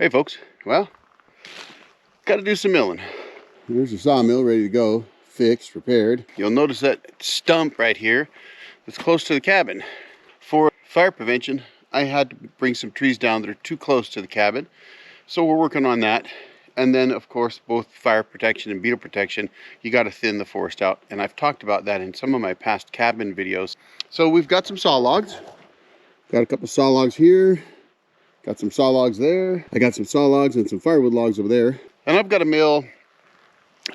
Hey folks, well, got to do some milling. Here's the sawmill ready to go, fixed, repaired. You'll notice that stump right here that's close to the cabin. For fire prevention, I had to bring some trees down that are too close to the cabin. So we're working on that. And then of course, both fire protection and beetle protection, you got to thin the forest out. And I've talked about that in some of my past cabin videos. So we've got some saw logs. Got a couple saw logs here. Got some saw logs there. I got some saw logs and some firewood logs over there. And I've got to mill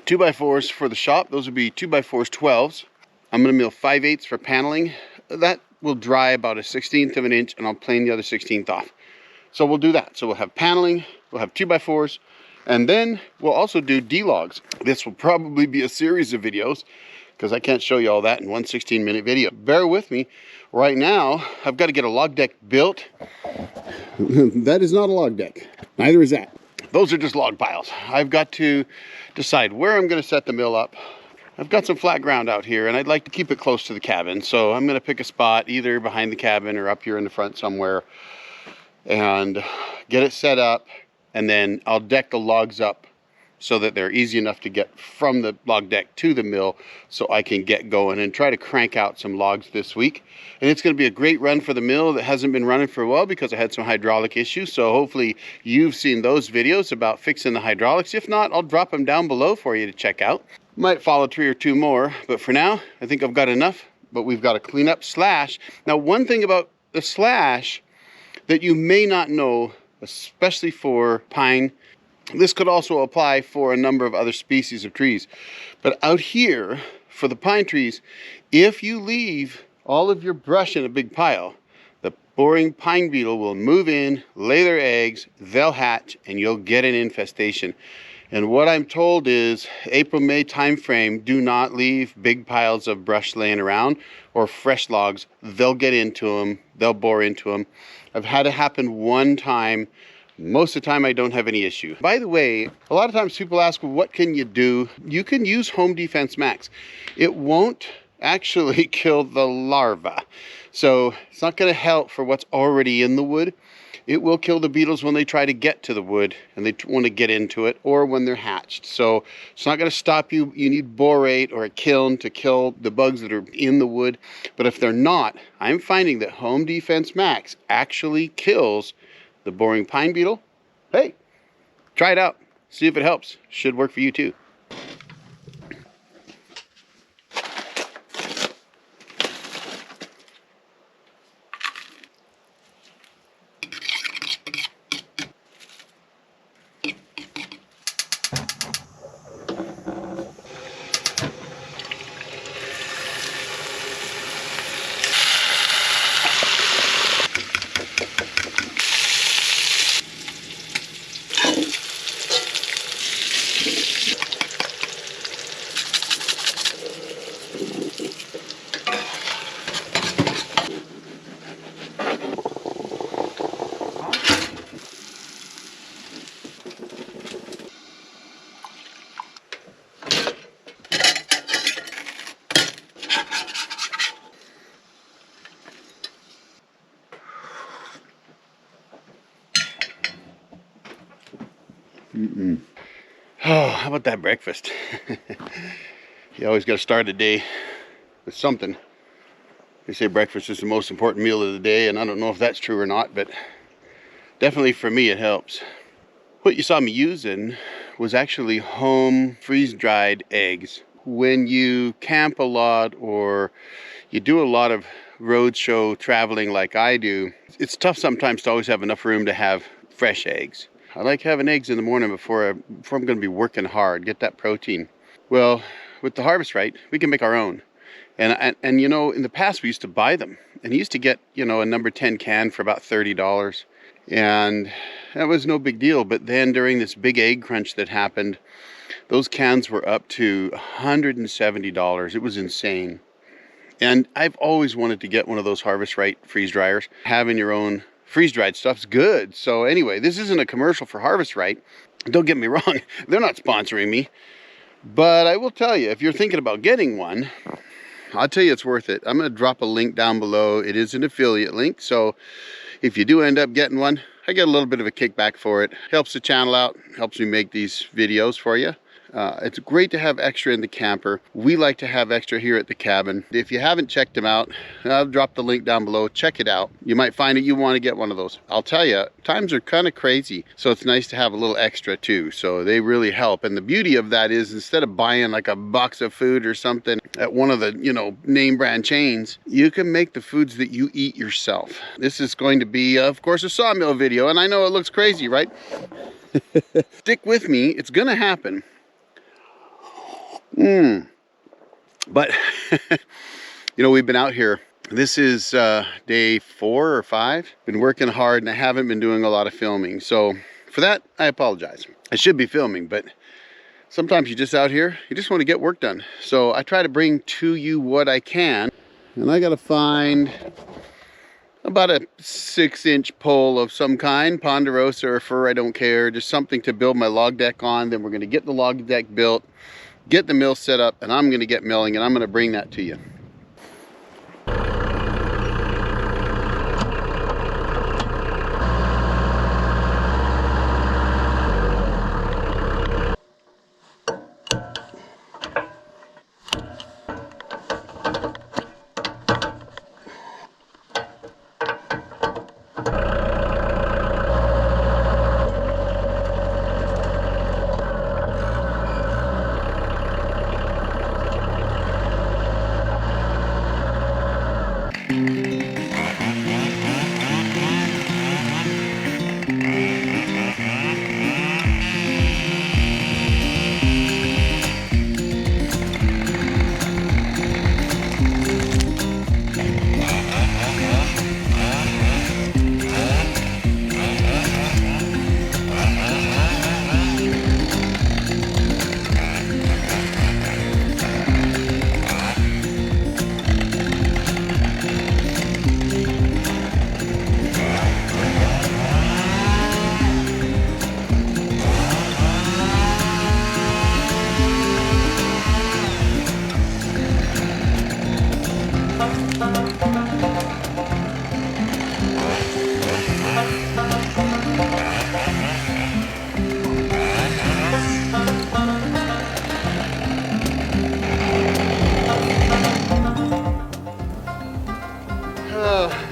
2x4s for the shop. Those would be 2x4s 12s. I'm going to mill 5/8 for paneling. That will dry about a 1/16 of an inch, and I'll plane the other 1/16 off. So we'll do that. So we'll have paneling, we'll have 2x4s, and then we'll also do D-logs. This will probably be a series of videos because I can't show you all that in one 16-minute video. Bear with me. Right now, I've got to get a log deck built. That is not a log deck. Neither is that. Those are just log piles. I've got to decide where I'm going to set the mill up. I've got some flat ground out here, and I'd like to keep it close to the cabin. So I'm going to pick a spot either behind the cabin or up here in the front somewhere and get it set up, and then I'll deck the logs up so that they're easy enough to get from the log deck to the mill so I can get going and try to crank out some logs this week. And it's going to be a great run for the mill that hasn't been running for a while because I had some hydraulic issues. So hopefully you've seen those videos about fixing the hydraulics. If not, I'll drop them down below for you to check out. Might follow 3 or 2 more, but for now, I think I've got enough. But we've got to clean up slash. Now, one thing about the slash that you may not know, especially for pine, this could also apply for a number of other species of trees. But out here, for the pine trees, if you leave all of your brush in a big pile, the boring pine beetle will move in, lay their eggs, they'll hatch, and you'll get an infestation. And what I'm told is April-May time frame, do not leave big piles of brush laying around or fresh logs. They'll get into them. They'll bore into them. I've had it happen one time. Most of the time I don't have any issue. By the way, a lot of times people ask, well, what can you do? You can use Home Defense Max. It won't actually kill the larva. So it's not going to help for what's already in the wood. It will kill the beetles when they try to get to the wood and they want to get into it, or when they're hatched. So it's not going to stop you. You need borate or a kiln to kill the bugs that are in the wood. But if they're not, I'm finding that Home Defense Max actually kills the boring pine beetle. Hey, try it out. See if it helps. Should work for you too. Oh, how about that breakfast? You always got to start a day with something. They say breakfast is the most important meal of the day, and I don't know if that's true or not, but definitely for me it helps. What you saw me using was actually home freeze-dried eggs. When you camp a lot or you do a lot of roadshow traveling like I do, it's tough sometimes to always have enough room to have fresh eggs. I like having eggs in the morning before I'm going to be working hard, get that protein. Well, with the Harvest Right, we can make our own. And you know, in the past we used to buy them. And you used to get, you know, a number 10 can for about $30. And that was no big deal. But then during this big egg crunch that happened, those cans were up to $170. It was insane. And I've always wanted to get one of those Harvest Right freeze dryers. Having your own freeze-dried stuff's good. So anyway, this isn't a commercial for Harvest Right. Don't get me wrong, they're not sponsoring me. But I will tell you, if you're thinking about getting one, I'll tell you it's worth it. I'm going to drop a link down below. It is an affiliate link, so if you do end up getting one, I get a little bit of a kickback for it. Helps the channel out, helps me make these videos for you. It's great to have extra in the camper. We like to have extra here at the cabin. If you haven't checked them out, I'll drop the link down below. Check it out. You might find that you want to get one of those. I'll tell you, times are kind of crazy, so it's nice to have a little extra too. So they really help. And the beauty of that is, instead of buying like a box of food or something at one of the, you know, name brand chains, you can make the foods that you eat yourself. This is going to be, of course, a sawmill video, and I know it looks crazy, right? Stick with me. It's gonna happen. But you know, we've been out here. This is day 4 or 5. Been working hard and I haven't been doing a lot of filming. So for that, I apologize. I should be filming, but sometimes you're just out here, you just want to get work done. So I try to bring to you what I can. And I got to find about a 6-inch pole of some kind, ponderosa or fir, I don't care. Just something to build my log deck on. Then we're going to get the log deck built, get the mill set up, and I'm going to get milling, and I'm going to bring that to you.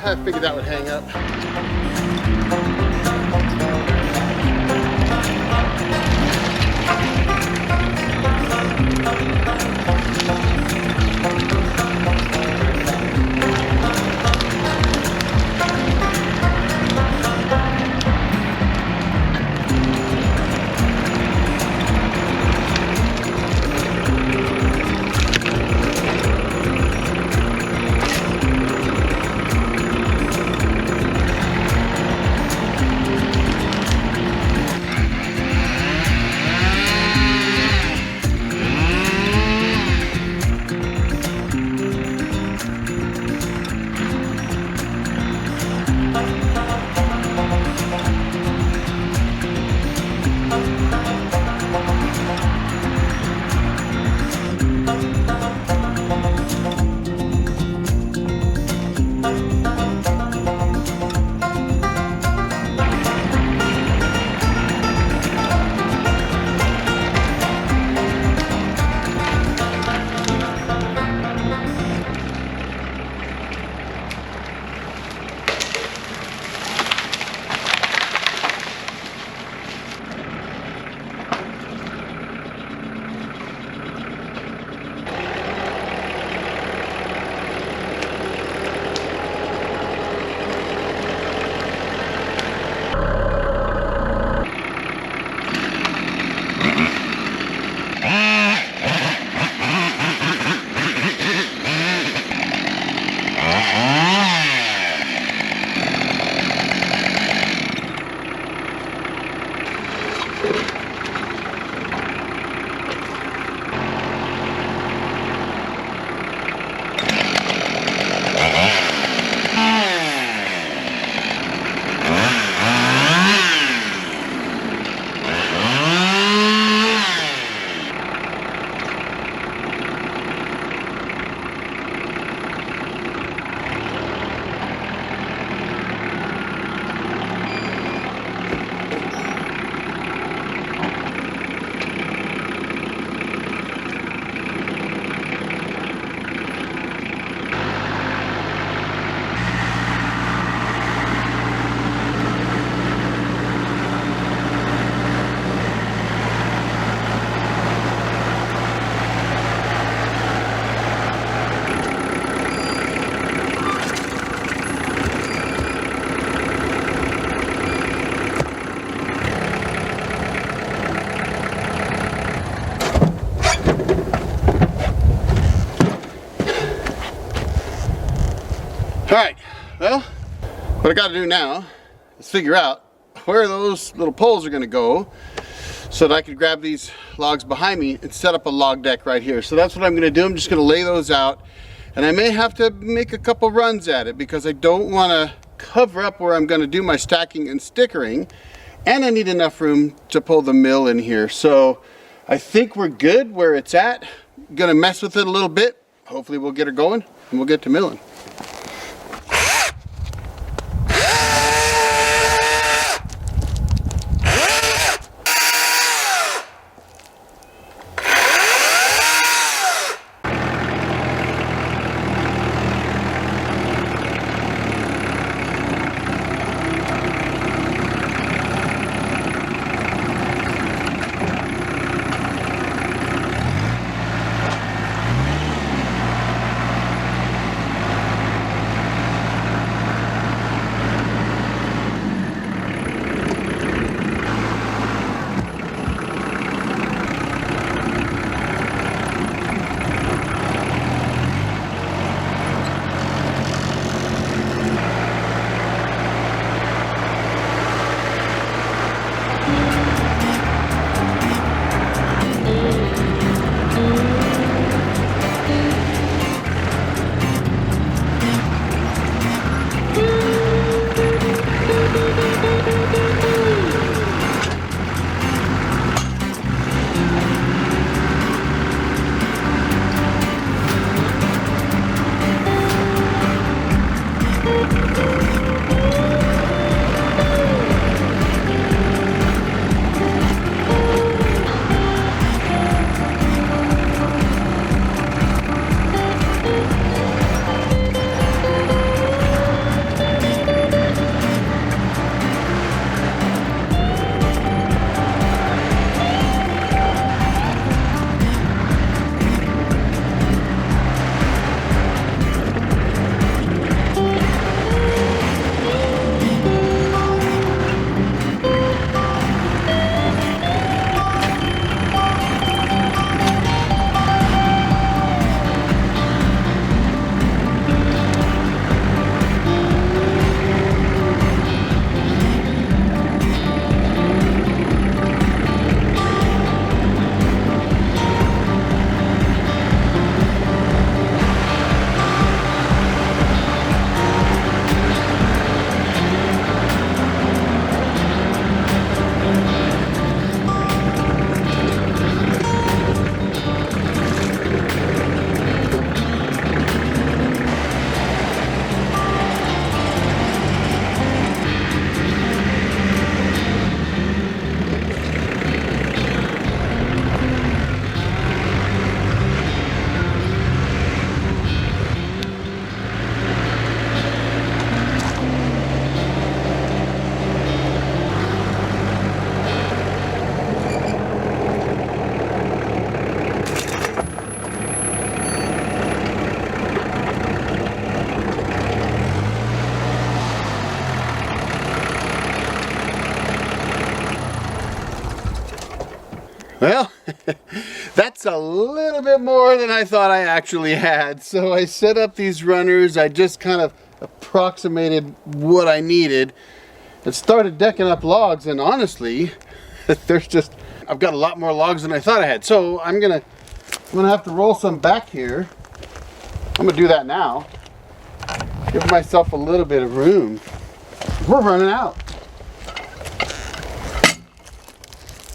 I figured that would hang up. Well, what I got to do now is figure out where those little poles are going to go so that I can grab these logs behind me and set up a log deck right here. So that's what I'm going to do. I'm just going to lay those out, and I may have to make a couple runs at it because I don't want to cover up where I'm going to do my stacking and stickering, and I need enough room to pull the mill in here. So I think we're good where it's at. I'm going to mess with it a little bit. Hopefully we'll get her going and we'll get to milling. Well, that's a little bit more than I thought I actually had. So I set up these runners. I just kind of approximated what I needed and started decking up logs. And honestly, I've got a lot more logs than I thought I had. So I'm gonna have to roll some back here. I'm gonna do that now. Give myself a little bit of room. We're running out.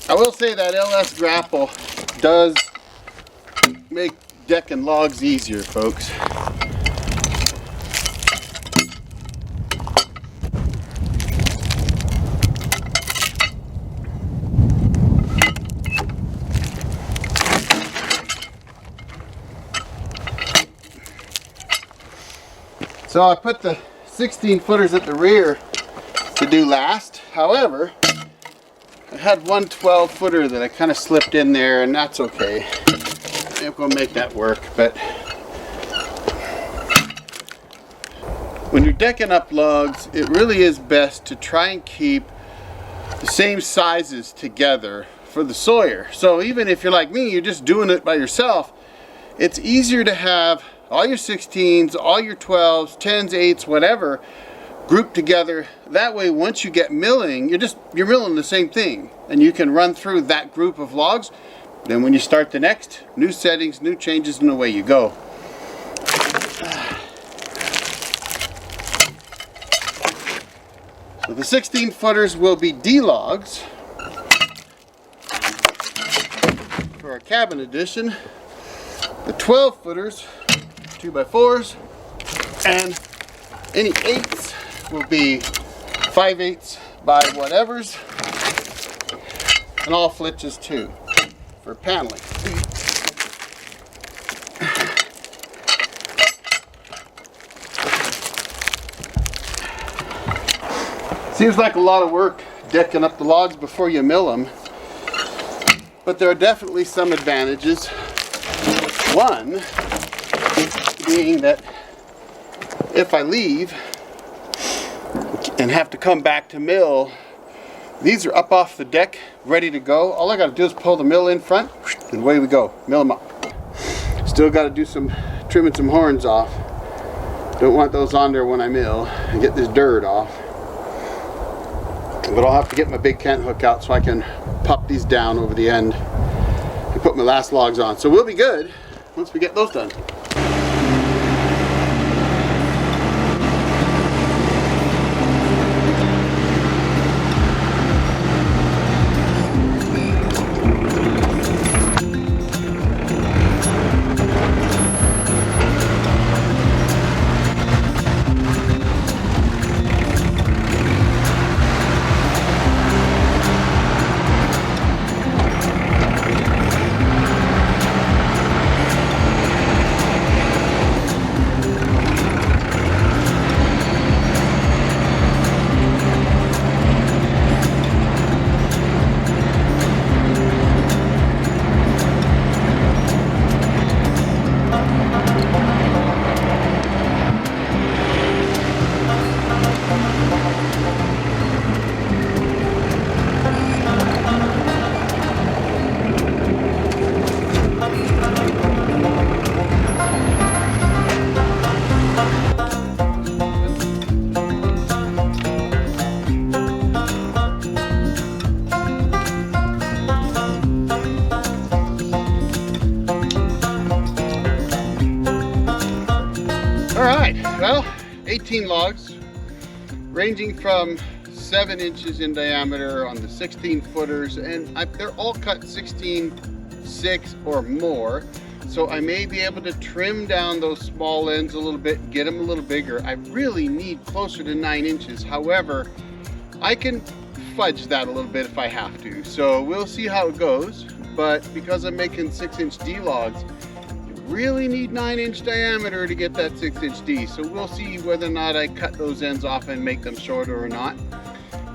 I will say that LS grapple does make decking logs easier, folks. So I put the 16 footers at the rear to do last. However, I had one 12 footer that I kind of slipped in there, and that's okay. I'm gonna make that work. But when you're decking up logs, it really is best to try and keep the same sizes together for the sawyer. So even if you're like me, you're just doing it by yourself, it's easier to have all your 16s, all your 12s, 10s, 8s, whatever, grouped together. That way, once you get milling, you're milling the same thing, and you can run through that group of logs. Then when you start the next, new settings, new changes, and away you go. So the 16 footers will be D logs for our cabin edition. The 12 footers, 2x4s, and any 8s will be 5/8 by whatevers, and all flitches too for paneling. Seems like a lot of work decking up the logs before you mill them, but there are definitely some advantages. One being that if I leave and have to come back to mill, these are up off the deck, ready to go. All I got to do is pull the mill in front, and away we go. Mill them up. Still got to do some trimming some horns off. Don't want those on there when I mill and get this dirt off. But I'll have to get my big Kent hook out so I can pop these down over the end and put my last logs on. So we'll be good once we get those done. Well, 18 logs ranging from 7 inches in diameter on the 16 footers, and they're all cut 16/6 or more, so I may be able to trim down those small ends a little bit and get them a little bigger. I really need closer to 9 inches. However, I can fudge that a little bit if I have to, so we'll see how it goes. But because I'm making 6-inch D logs, really need 9-inch diameter to get that 6-inch D. So we'll see whether or not I cut those ends off and make them shorter or not.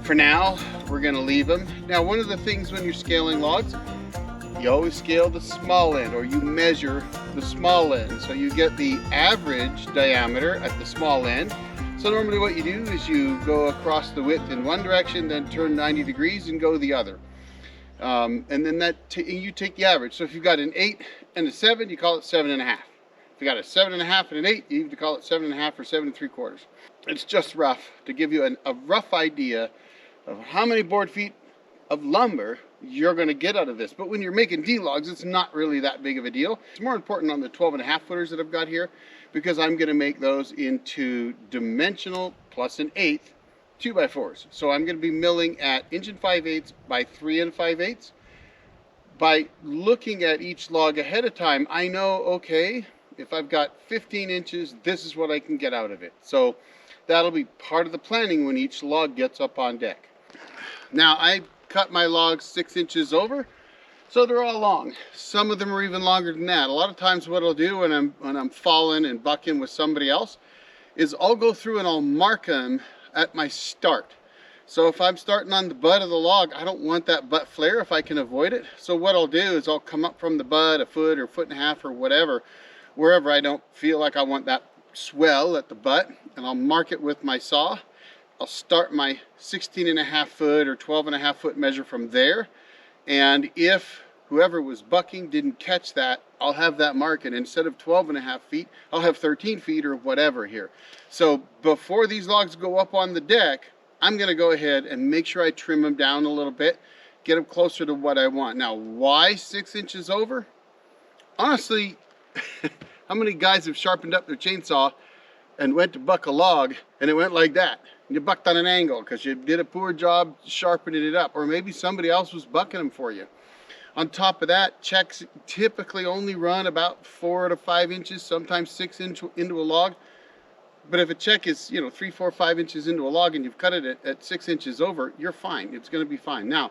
For now, we're gonna leave them. Now, one of the things when you're scaling logs, you always scale the small end, or you measure the small end. So you get the average diameter at the small end. So normally what you do is you go across the width in one direction, then turn 90 degrees and go the other. And then you take the average. So if you've got an 8 and a 7, you call it 7.5. If you got a 7.5 and an 8, you either call it 7.5 or 7 3/4. It's just rough to give you a rough idea of how many board feet of lumber you're going to get out of this. But when you're making D logs, it's not really that big of a deal. It's more important on the 12.5 footers that I've got here, because I'm going to make those into dimensional plus an 1/8 2x4s. So I'm going to be milling at 1 5/8 by 3 5/8. By looking at each log ahead of time, I know, okay, if I've got 15 inches, this is what I can get out of it. So that'll be part of the planning when each log gets up on deck. Now, I cut my logs 6 inches over, so they're all long. Some of them are even longer than that. A lot of times what I'll do when I'm falling and bucking with somebody else is I'll go through and I'll mark them at my start. So if I'm starting on the butt of the log, I don't want that butt flare if I can avoid it. So what I'll do is I'll come up from the butt a foot or 1.5 or whatever, wherever I don't feel like I want that swell at the butt, and I'll mark it with my saw. I'll start my 16.5 foot or 12.5 foot measure from there. And if whoever was bucking didn't catch that, I'll have that mark, and instead of 12.5 feet, I'll have 13 feet or whatever here. So before these logs go up on the deck, I'm gonna go ahead and make sure I trim them down a little bit, get them closer to what I want. Now, why 6 inches over? Honestly, how many guys have sharpened up their chainsaw and went to buck a log and it went like that? You bucked on an angle because you did a poor job sharpening it up, or maybe somebody else was bucking them for you. On top of that, checks typically only run about 4 to 5 inches, sometimes 6 inches into a log. But if a check is, 3, 4, 5 inches into a log and you've cut it at 6 inches over, you're fine. It's going to be fine. Now,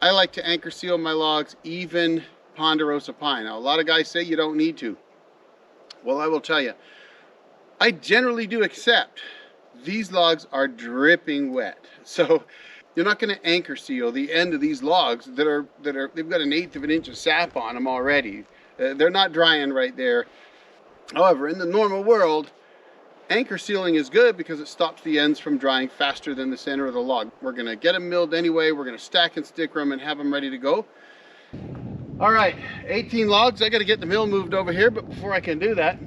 I like to anchor seal my logs, even ponderosa pine. Now, a lot of guys say you don't need to. Well, I will tell you, I generally do, except these logs are dripping wet. So you're not going to anchor seal the end of these logs they've got 1/8 of an inch of sap on them already. They're not drying right there. However, in the normal world, anchor sealing is good because it stops the ends from drying faster than the center of the log. We're going to get them milled anyway. We're going to stack and sticker them and have them ready to go. All right, 18 logs. I got to get the mill moved over here, but before I can do that,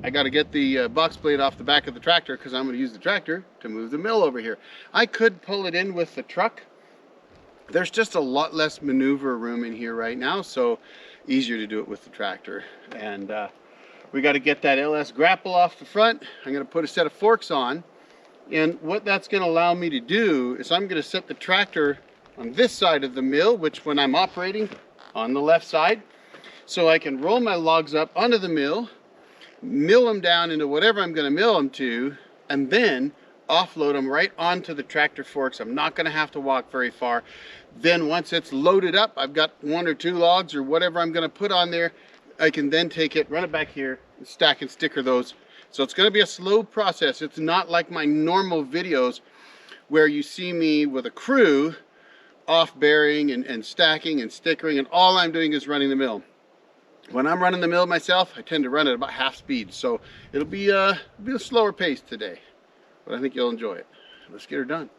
I got to get the box blade off the back of the tractor because I'm going to use the tractor to move the mill over here. I could pull it in with the truck. There's just a lot less maneuver room in here right now, so easier to do it with the tractor. And we got to get that LS grapple off the front. I'm going to put a set of forks on. And what that's going to allow me to do is I'm going to set the tractor on this side of the mill, which when I'm operating on the left side, so I can roll my logs up onto the mill, mill them down into whatever I'm going to mill them to, and then offload them right onto the tractor forks. I'm not going to have to walk very far. Then once it's loaded up, I've got 1 or 2 logs or whatever I'm going to put on there, I can then take it, run it back here, and stack and sticker those. So it's going to be a slow process. It's not like my normal videos where you see me with a crew off bearing and stacking and stickering, and all I'm doing is running the mill. When I'm running the mill myself, I tend to run at about half speed, so it'll be a slower pace today, but I think you'll enjoy it. Let's get her done.